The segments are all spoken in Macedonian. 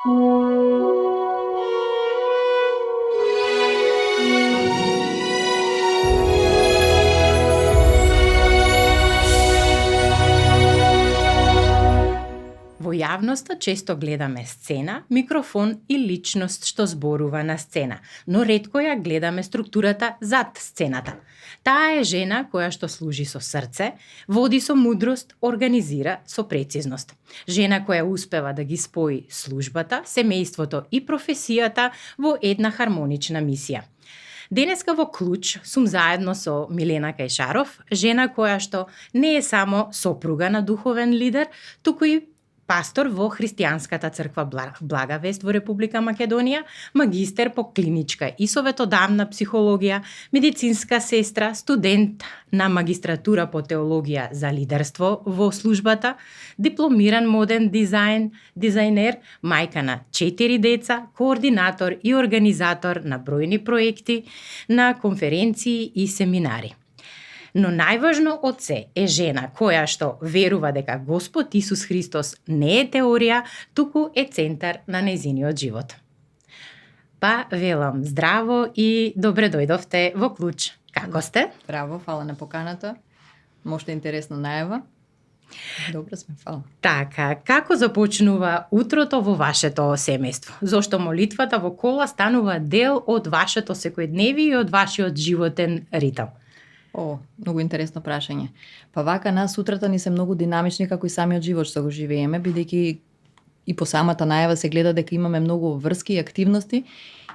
Во јавноста често гледаме сцена, микрофон и личност што зборува на сцена, но ретко ја гледаме структурата зад сцената. Таа е жена која што служи со срце, води со мудрост, организира со прецизност. Жена која успева да ги спои службата, семејството и професијата во една хармонична мисија. Денеска во Клуч сум заедно со Милена Кајшаров, жена која што не е само сопруга на духовен лидер, туку и пастор во Христијанската црква Блага Вест во Република Македонија, магистер по клиничка и советодавна психологија, медицинска сестра, студент на магистратура по теологија за лидерство во службата, дипломиран моден дизајнер, мајка на 4 деца, координатор и организатор на бројни проекти, на конференции и семинари. Но најважно од се е жена која што верува дека Господ Исус Христос не е теорија, туку е центар на нејзиниот живот. Па велам здраво и добре дојдовте во Клуч. Како сте? Браво, фала на поканата. Можете интересно најава. Добро сме, фала. Така, како започнува утрото во вашето семејство? Зошто молитвата во кола станува дел од вашето секојдневие и од вашиот животен ритам? Многу интересно прашање. Па вака нас утрата ни се многу динамични како и самиот живот што го живееме, бидејќи и по самата најава се гледа дека имаме многу врски и активности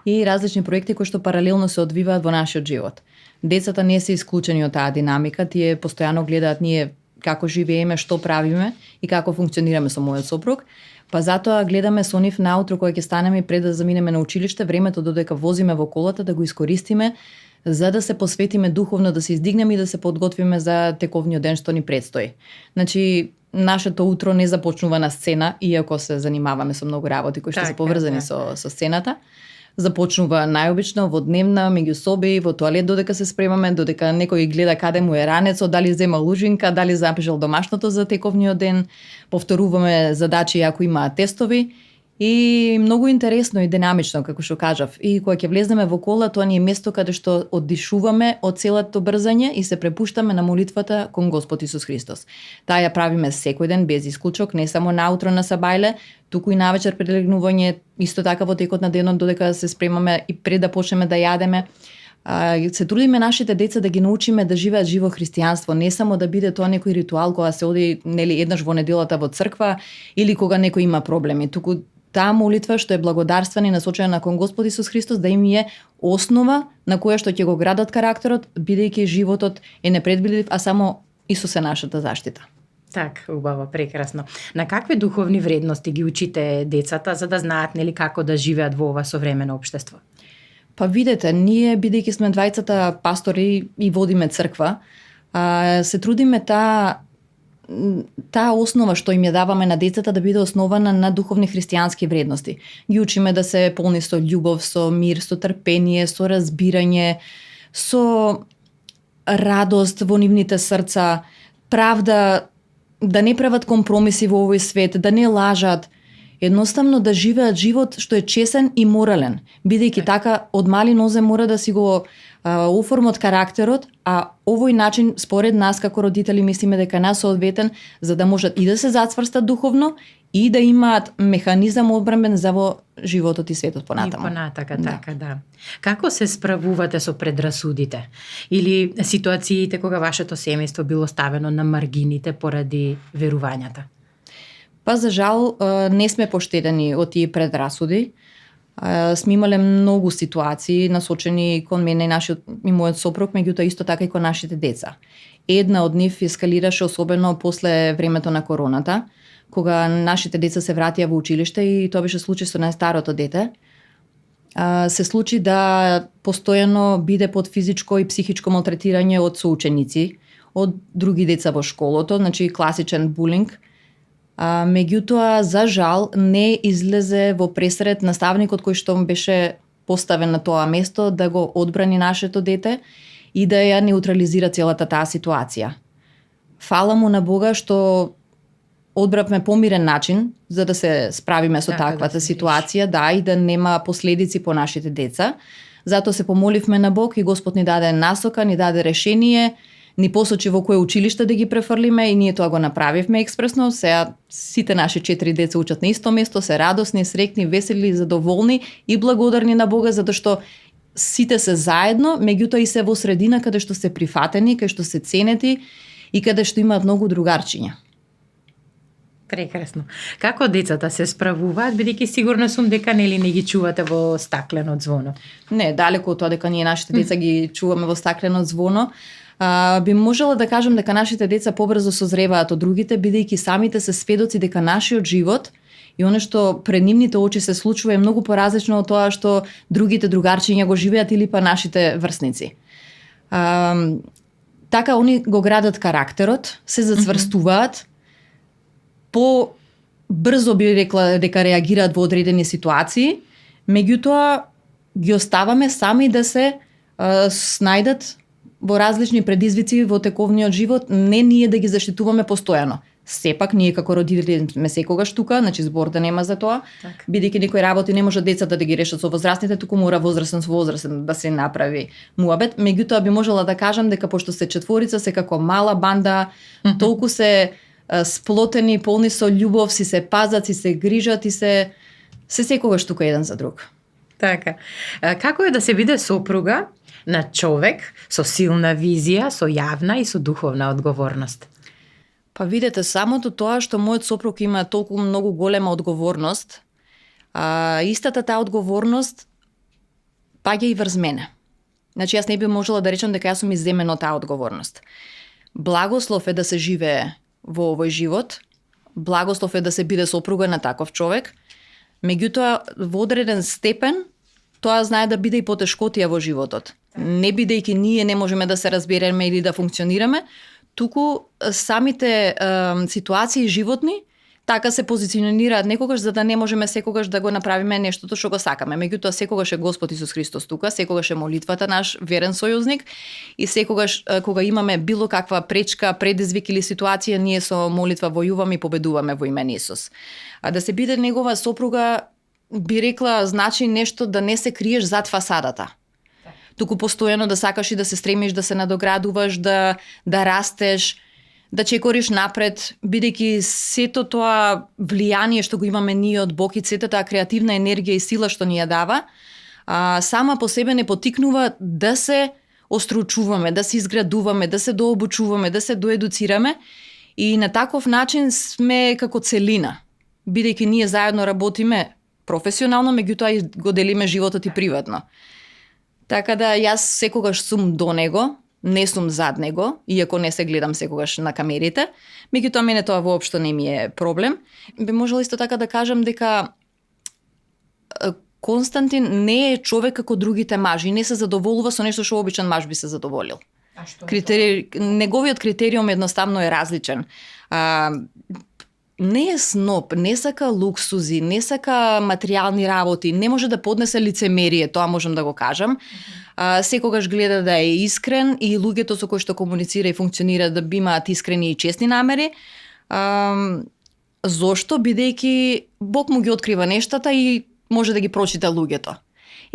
и различни проекти кои што паралелно се одвиваат во нашиот живот. Децата не се исклучени од таа динамика, тие постојано гледаат ние како живееме, што правиме и како функционираме со мојот сопруг. Па затоа гледаме со нив наутро кога ќе станеме пред да заминеме на училиште, времето додека возиме во колата да го искористиме за да се посветиме духовно, да се издигнеме и да се подготвиме за тековниот ден што ни предстои. Значи, нашето утро не започнува на сцена, иако се занимаваме со многу работи кои што се поврзани со сцената. Започнува најобично во дневна, меѓу соби, во тоалет додека се спремаме, додека некој гледа каде му е ранецот, дали зема лужинка, дали запишал домашното за тековниот ден, повторуваме задачи ако имаат тестови. И многу интересно и динамично, како што кажав. И кога ќе влезнеме во кола, тоа ни е место каде што оддишуваме од целото брзање и се препуштаме на молитвата кон Господ Исус Христос. Таа ја правиме секој ден без исклучок, не само наутро на сабајле, туку и навечер пред легнување, исто така во текот на денот додека се спремаме и пред да почнеме да јадеме. Се трудиме нашите деца да ги научиме да живеат живо христијанство, не само да биде тоа некој ритуал кога се оди еднаш во неделата во црква или кога некој има проблеми, туку таа молитва што е благодарствена и насочена кон Господ Исус Христос да им е основа на која што ќе го градат карактерот, бидејќи животот е непредвидлив, а само Исус е нашата заштита. Так, убаво, прекрасно. На какви духовни вредности ги учите децата за да знаат како да живеат во ова современо општество? Па видете, ние бидејќи сме двајцата пастори и водиме црква, се трудиме таа основа што им ја даваме на децата да биде основана на духовни христијански вредности. Ги учиме да се полни со љубов, со мир, со трпение, со разбирање, со радост во нивните срца, правда, да не прават компромиси во овој свет, да не лажат, едноставно да живеат живот што е чесен и морален, бидејќи така од мали нозе мора да си го оформат карактерот, а овој начин според нас како родители мислиме дека е соодветен за да можат и да се зацврстат духовно и да имаат механизам одбранбен за во животот и светот понатаму. И понатака, така, да. Како се справувате со предрасудите? Или ситуациите кога вашето семејство било ставено на маргините поради верувањата? Па за жал не сме поштедени од тие предрасуди. Сме имале многу ситуации насочени кон мене и мојот сопруг, меѓутоа исто така и кон нашите деца. Една од нив ескалираше особено после времето на короната, кога нашите деца се вратија во училиште и тоа беше случај со најстарото дете. Се случи да постојано биде под физичко и психичко малтретирање од соученици, од други деца во школото, значи класичен булинг. Меѓутоа, за жал, не излезе во пресред наставникот кој што беше поставен на тоа место да го одбрани нашето дете и да ја неутрализира целата таа ситуација. Фала му на Бога што одбравме помирен начин за да се справиме со Така, таквата да се ситуација, да, и да нема последици по нашите деца. Затоа се помоливме на Бог и Господ ни даде насока, ни даде решение, ни посочи во кое училиште да ги префрлиме и ние тоа го направивме експресно. Сега сите наши 4 деца учат на исто место, се радосни, среќни, весели, задоволни и благодарни на Бога затоа што сите се заедно, меѓутоа и се во средина каде што се прифатени, каде што се ценети и каде што имаат многу другарчиња. Прекрасно. Како децата се справуваат, бидејќи сигурна сум дека нели не ги чувате во стаклено ѕвоно? Не, далеку од тоа дека ние нашите деца ги чуваме во стаклено ѕвоно. Би можела да кажам дека нашите деца побрзо созреваат од другите, бидејќи самите се сведоци дека нашиот живот и оно што пред нивните очи се случува е многу поразлично од тоа што другите другарчиња го живеат или па нашите врсници. Така они го градат карактерот, се зацврстуваат, по брзо би рекла дека реагираат во одредени ситуации, меѓутоа ги оставаме сами да се снајдат во различни предизвици во тековниот живот, не ние да ги заштитуваме постојано. Сепак ние како родители сме секогаш тука, значи збор да нема за тоа, бидејќи некои работи не може децата да ги решат со возрастните, туку мора возрастен со возрастен да се направи муабет. Меѓутоа би можела да кажам дека пошто се четворица, се како мала банда, толку се сплотени, полни со љубов, си се пазат, си се грижат и се секогаш тука еден за друг. Така. Како е да се биде сопруга на човек со силна визија, со јавна и со духовна одговорност? Па видете, самото тоа што мојот сопруг има толку многу голема одговорност, истата таа одговорност паѓа и врз мене. Значи јас не би можела да речам дека јас сум изземена од таа одговорност. Благослов е да се живее во овој живот, благослов е да се биде сопруга на таков човек, меѓутоа во одреден степен тоа знае да биде и потешкотија во животот. Не бидејќи ние не можеме да се разбереме или да функционираме, туку самите ситуации животни така се позиционираат некогаш за да не можеме секогаш да го направиме нештото што го сакаме. Меѓутоа секогаш е Господ Исус Христос тука, секогаш е молитвата наш верен сојузник и секогаш кога имаме било каква пречка, предизвик или ситуација, ние со молитва војуваме и победуваме во име на Исус. А да се биде негова сопруга, би рекла, значи нешто да не се криеш зад фасадата. Туку постојано да сакаш и да се стремиш да се надоградуваш, да растеш, да чекориш напред, бидејќи сето тоа влијание што го имаме ние од Бог и сета таа креативна енергија и сила што ни ја дава, сама по себе не потикнува да се остручуваме, да се изградуваме, да се дообучуваме, да се доедуцираме и на таков начин сме како целина, бидејќи ние заедно работиме професионално, меѓутоа и го делиме животот и приватно. Така да јас секогаш сум до него, не сум зад него, иако не се гледам секогаш на камерите, меѓутоа мене тоа воопшто не ми е проблем. Би можела исто така да кажам дека Константин не е човек како другите мажи, не се задоволува со нешто што обичен маж би се задоволил. А што? Неговиот критериум едноставно е различен. Не е сноп, не сака луксузи, не сака материјални работи, не може да поднесе лицемерие, тоа можам да го кажам. Секогаш гледа да е искрен и луѓето со кои што комуницира и функционира да имаат искрени и честни намери. Зошто? Бидејќи Бог му ги открива нештата и може да ги прочита луѓето.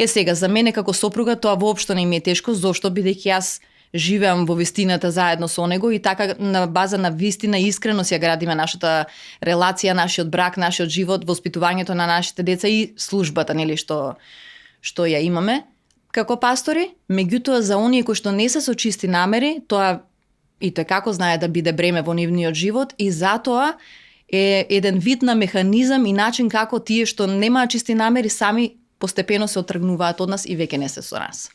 Сега, за мене како сопруга тоа воопшто не ми е тешко, зошто? Бидејќи јас живеам во вистината заедно со него и така на база на вистина и искреност ја градиме нашата релација, нашиот брак, нашиот живот, воспитувањето на нашите деца и службата, нели, што ја имаме како пастори. Меѓутоа за оние кои што не се со чисти намери, тоа и тој како знае да биде бреме во нивниот живот и затоа е еден вид на механизам и начин како тие што немаат чисти намери сами постепено се отргнуваат од нас и веќе не се со нас.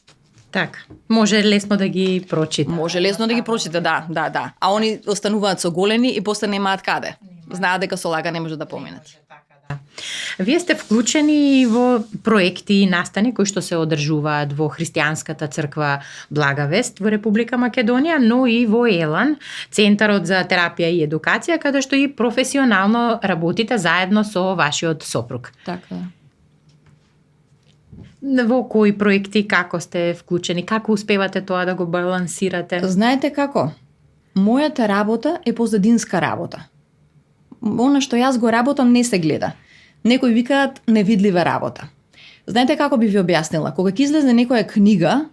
Така, може лесно да ги прочита. Може лесно да ги прочита, да. А они остануваат со голени и после немаат каде. Знаат дека со лага не може да поминат. Вие сте вклучени во проекти и настани кои што се одржуваат во Христијанската црква Благовест во Република Македонија, но и во Елан, Центарот за терапија и едукација, каде што и професионално работите заедно со вашиот сопруг. Така. Во кои проекти, како сте вклучени, како успевате тоа да го балансирате? Знаете како? Мојата работа е позадинска работа. она што јас го работам не се гледа. Некои викаат невидлива работа. Знаете како би ви објаснила? Кога ќе излезе некоја книга,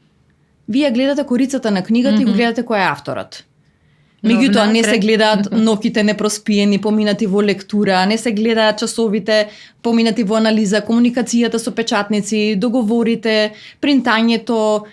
вие гледате корицата на книгата и го гледате кој е авторот. Меѓутоа не се гледаат ноќите непроспиени, поминати во лектура, не се гледаат часовите поминати во анализа, комуникацијата со печатници, договорите, принтањето,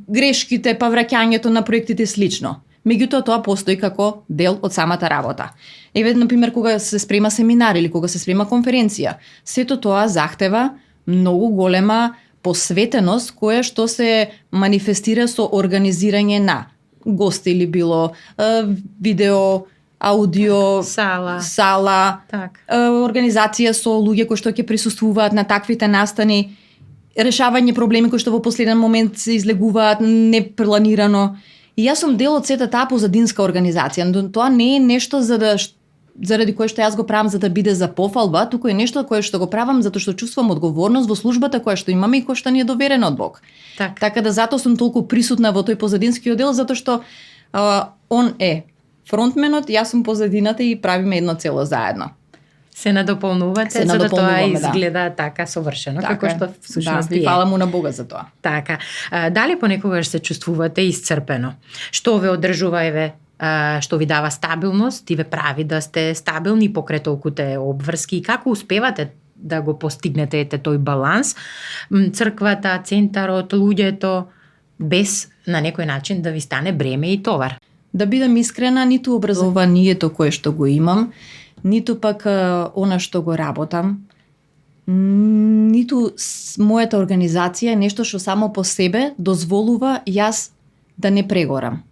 грешките, па враќањето на проектите и слично. Меѓутоа тоа постои како дел од самата работа. Еве, например, кога се спрема семинар или кога се спрема конференција, сето тоа захтева многу голема посветеност која што се манифестира со организирање на гости или било видео, аудио, сала, организација со луѓе кои што ќе присуствуваат на таквите настани, решавање проблеми кои што во последен момент се излегуваат непланирано. И јас сум дел од сета таа позадинска организација, но тоа не е нешто заради кое што јас го правам за да биде за пофалба, туку е нешто кое што го правам затоа што чувствувам одговорност во службата која што имаме и која што ни е доверена од Бог. Така да затоа сум толку присутна во тој позадинскиот дел, затоа што он е фронтменот, јас сум позадината и правиме едно цело заедно. Се надополнувате, за да тоа изгледа така совршено, како што всушност е. Фала му на Бога за тоа. Така. Дали понекогаш се чувствувате исцрпено? Што ве одржува, еве, што ви дава стабилност и ве прави да сте стабилни покрај толкуте обврски, и како успевате да го постигнете тој баланс, црквата, центарот, луѓето, без на некој начин да ви стане бреме и товар? Да бидам искрена, ниту образованието кое што го имам, ниту пак она што го работам, ниту мојата организација е нешто што само по себе дозволува јас да не прегорам.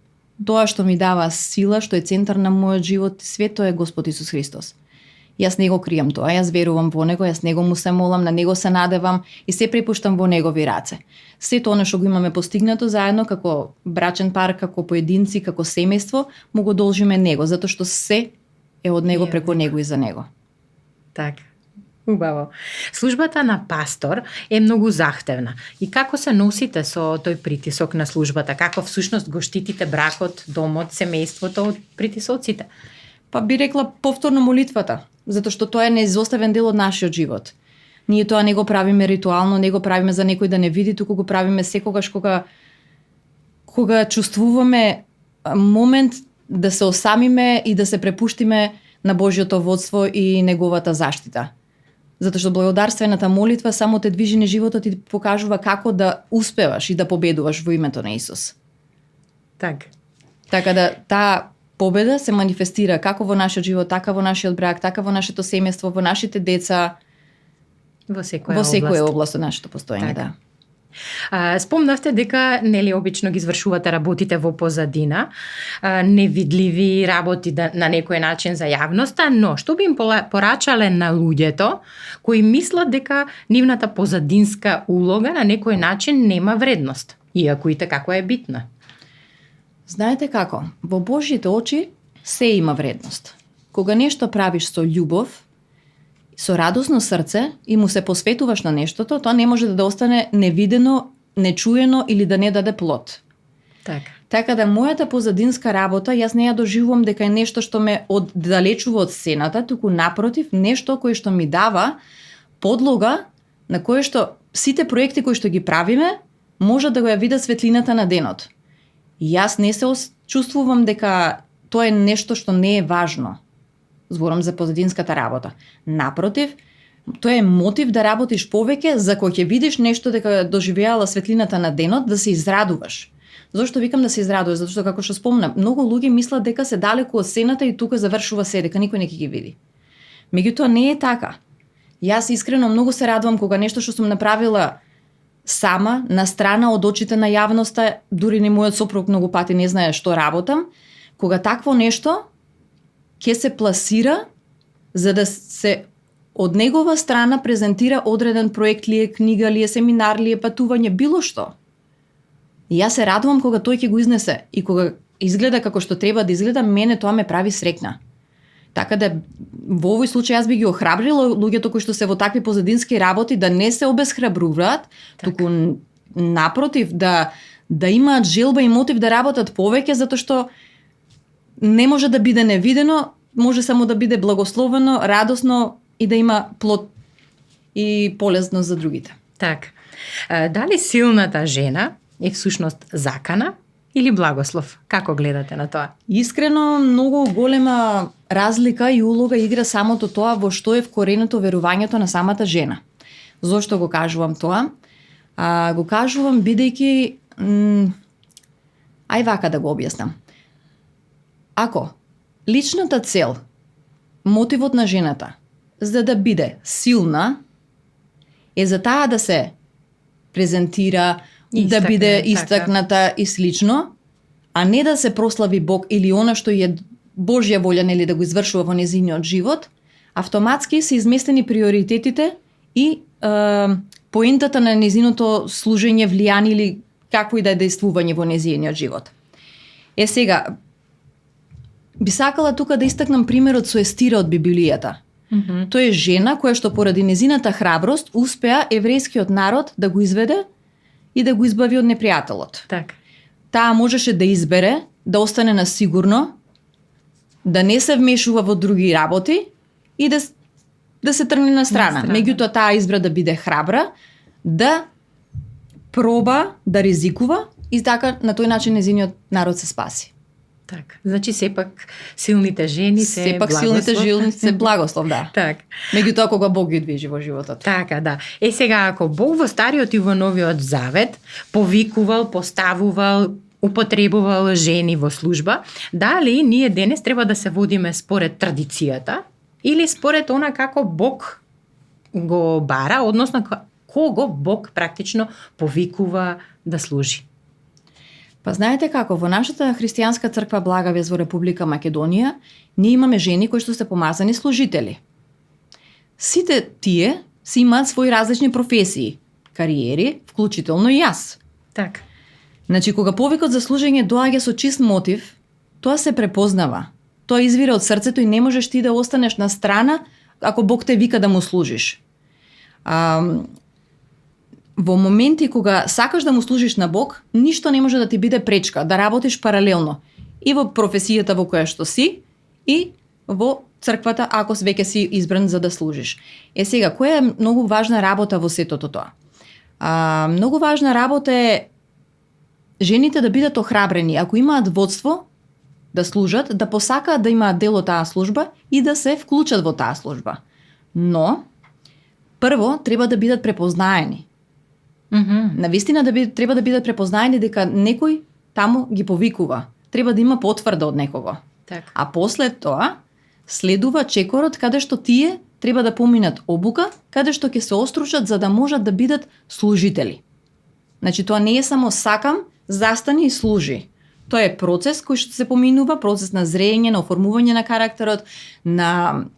Тоа што ми дава сила, што е центар на мојот живот и свет, тоа е Господ Исус Христос. Јас не го кријам тоа, јас верувам во Него, јас Него му се молам, на Него се надевам и се препуштам во Негови раце. Сето она што го имаме постигнато заедно, како брачен пар, како поединци, како семејство, му го должиме Него, затоа што се е од Него, преку Него и за Него. Така. Убаво. Службата на пастор е многу захтевна. И како се носите со тој притисок на службата? Како всушност го штитите бракот, домот, семејството од притисоците? Па би рекла повторно молитвата, затоа што тоа е неизоставен дел од нашиот живот. Ние тоа не го правиме ритуално, не го правиме за некој да не види, туку го правиме секогаш кога чувствуваме момент да се осамиме и да се препуштиме на Божјото водство и Неговата заштита. Затоа што благодарствената молитва само те движи низ животот и ти покажува како да успеваш и да победуваш во името на Исус. Така да таа победа се манифестира како во нашиот живот, така во нашиот брак, така во нашето семејство, во нашите деца, во секоја област од нашето постоење, да. Спомнавте дека нели обично ги извршувате работите во позадина, невидливи работи на некој начин за јавноста, но што би им порачале на луѓето кои мислат дека нивната позадинска улога на некој начин нема вредност, иако и како е битна? Знаете како? Во Божјите очи се има вредност. Кога нешто правиш со љубов, со радосно срце и му се посветуваш на нештото, тоа не може да остане невидено, нечуено или да не даде плод. Така да мојата позадинска работа, јас не ја доживувам дека е нешто што ме оддалечува од сцената, туку напротив, нешто кое што ми дава подлога на кое што сите проекти кои што ги правиме, може да го ја видат светлината на денот. И јас не се чувствувам дека тоа е нешто што не е важно. Зборам за позадинската работа. Напротив, тоа е мотив да работиш повеќе за кога ќе видиш нешто дека доживеала светлината на денот, да се израдуваш. Зошто викам да се израдуваш? Затоа што како што спомнам, многу луѓе мислат дека се далеку од сцената и тука завршува се, дека никој не ќе ги види. Меѓутоа не е така. Јас искрено многу се радувам кога нешто што сум направила сама, на страна од очите на јавноста, дури ни мојот сопруг многу пати не знае што работам, кога такво нешто ќе се пласира за да се од негова страна презентира одреден проект ли е, книга ли е, семинар ли е, патување, било што. И јас се радувам кога тој ќе го изнесе и кога изгледа како што треба да изгледа, мене тоа ме прави среќна. Така да во овој случај јас би ги охрабрила луѓето кои што се во такви позадински работи да не се обесхрабруваат, туку напротив да имаат желба и мотив да работат повеќе, затоа што не може да биде невидено, може само да биде благословено, радосно и да има плод и полезно за другите. Так. Дали силната жена е всушност закана или благослов? Како гледате на тоа? Искрено, многу голема разлика и улога игра самото тоа во што е вкореното верувањето на самата жена. Зошто го кажувам тоа? Го кажувам бидејќи ај вака да го објаснам. Ако личната цел, мотивот на жената за да биде силна е за таа да се презентира, да биде истакната и слично, а не да се прослави Бог или она што е Божја волја, нели, да го извршува во незиниот живот, автоматски се изместени приоритетите и поентата на незиното служење, влијание или какво и да е действување во незиниот живот. Сега, би сакала тука да истакнам примерот со Естира од Библијата. Тој е жена која што поради незината храброст успеа еврејскиот народ да го изведе и да го избави од непријателот. Так. Таа можеше да избере да остане на сигурно, да не се вмешува во други работи и да се тргне на страна. Меѓутоа таа избра да биде храбра, да проба, да ризикува и така на тој начин незиниот народ се спаси. Так. Значи сепак силните жени се благослов. Силните жени се благослов, да. Так. Меѓутоа кога Бог ги движи во животот. Така, да. Сега ако Бог во Стариот и во Новиот Завет повикувал, поставувал, употребувал жени во служба, дали ние денес треба да се водиме според традицијата или според она како Бог го бара, односно кого Бог практично повикува да служи? Па знаете како, во нашата христијанска црква Благовест во Република Македонија, ние имаме жени кои што се помазани служители. Сите тие си имаат своји различни професии, кариери, вклучително и јас. Так. Значи, кога повикот за служење доаѓа со чист мотив, тоа се препознава. Тоа извира од срцето и не можеш ти да останеш на страна ако Бог те вика да му служиш. Во моменти кога сакаш да му служиш на Бог, ништо не може да ти биде пречка да работиш паралелно и во професијата во која што си и во црквата ако веќе си избран за да служиш. Сега, која е многу важна работа во сетото тоа? Многу важна работа е жените да бидат охрабрени, ако имаат водство да служат, да посакаат да имаат дел од таа служба и да се вклучат во таа служба. Но прво треба да бидат препознаени. Навистина треба да бидат препознаени дека некој таму ги повикува. Треба да има потврда од некого. Так. А после тоа следува чекорот каде што тие треба да поминат обука, каде што ќе се остручат за да можат да бидат служители. Значи тоа не е само сакам, застани и служи. Тоа е процес кој што се поминува, процес на зрење, на оформување на карактерот, на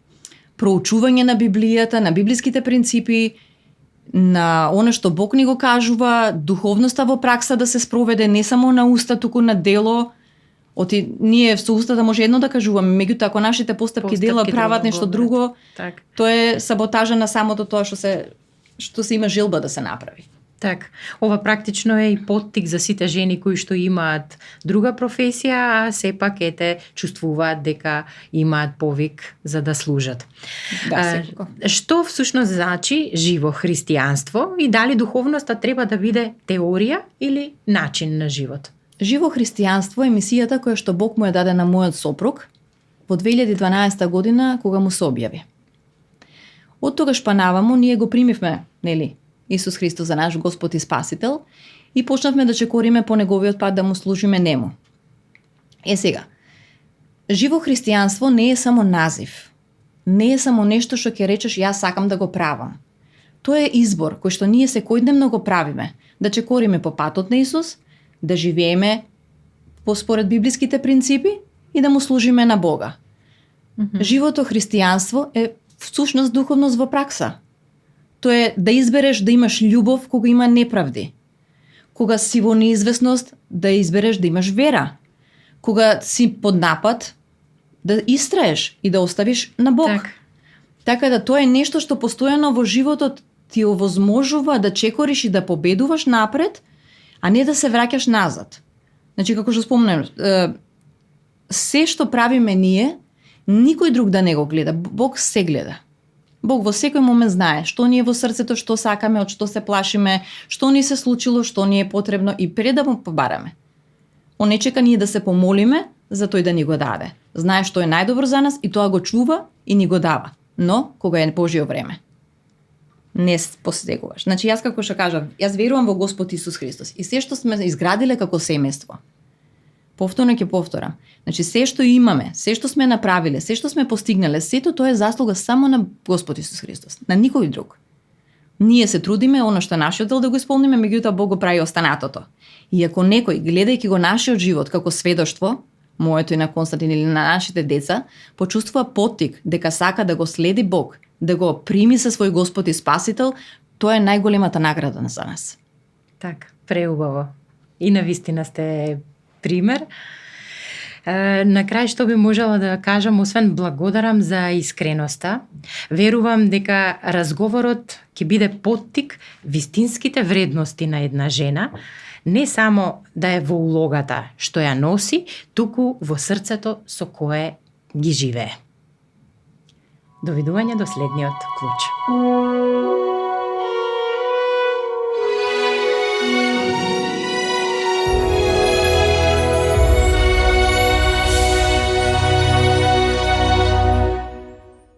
проучување на Библијата, на библиските принципи, на оно што Бог ни го кажува, духовноста во пракса да се спроведе не само на уста, туку на дело. Ние со устата може едно да кажуваме, меѓутоа ако нашите постапки дела прават нешто друго, так. Тоа е саботажа на самото тоа што се има желба да се направи. Так, ова практично е и поттик за сите жени кои што имаат друга професија, а сепак чувствуваат дека имаат повик за да служат. Да, што всушност значи живо христијанство и дали духовноста треба да биде теорија или начин на живот? Живо христијанство е мисијата која што Бог му ја даде на мојот сопруг во 2012 година кога му се објави. Од тогаш па наваму ние го примивме, нели, Исус Христос за наш Господ и Спасител и почнавме да чекориме по неговиот пат да му служиме нему. Сега, живо христијанство не е само назив. Не е само нешто што ќе речеш јас сакам да го правам. Тоа е избор кој што ние секојдневно го правиме, да чекориме по патот на Исус, да живееме според библиските принципи и да му служиме на Бога. Живото христијанство е всушност духовност во пракса. Тоа е да избереш да имаш љубов кога има неправди. Кога си во неизвестност, да избереш да имаш вера. Кога си под напад, да истраеш и да оставиш на Бог. Така да тоа е нешто што постојано во животот ти овозможува да чекориш и да победуваш напред, а не да се враќаш назад. Значи, како што спомнем, се што правиме ние Никој друг да не го гледа, Бог се гледа. Бог во секој момент знае што ни е во срцето, што сакаме, од што се плашиме, што ни се случило, што ни е потребно и пред да му побараме. Он не чека ние да се помолиме за тој да ни го даде. Знае што е најдобро за нас и тоа го чува и ни го дава. Но кога е Божјо време. Не посегуваш. Значи јас како што кажав, јас верувам во Господ Исус Христос и се што сме изградиле како семејство. Повторно ќе повторам. Значи се што имаме, се што сме направиле, се што сме постигнале, сето тоа е заслуга само на Господ Исус Христос, на никој друг. Ние се трудиме оно што е нашиот дел да го исполниме, меѓутоа Бог го прави останатото. И ако некој гледајќи го нашиот живот како сведоштво, моето и на Константин или на нашите деца, почувствува поттик дека сака да го следи Бог, да го прими со свој Господ и Спасител, тоа е најголемата награда за нас. Така, преубаво. И навистина сте пример. На крај што би можела да кажам, освен благодарам за искреноста, верувам дека разговорот ќе биде поттик вистинските вредности на една жена, не само да е во улогата што ја носи, туку во срцето со кое ги живее. Довидување до следниот клуч.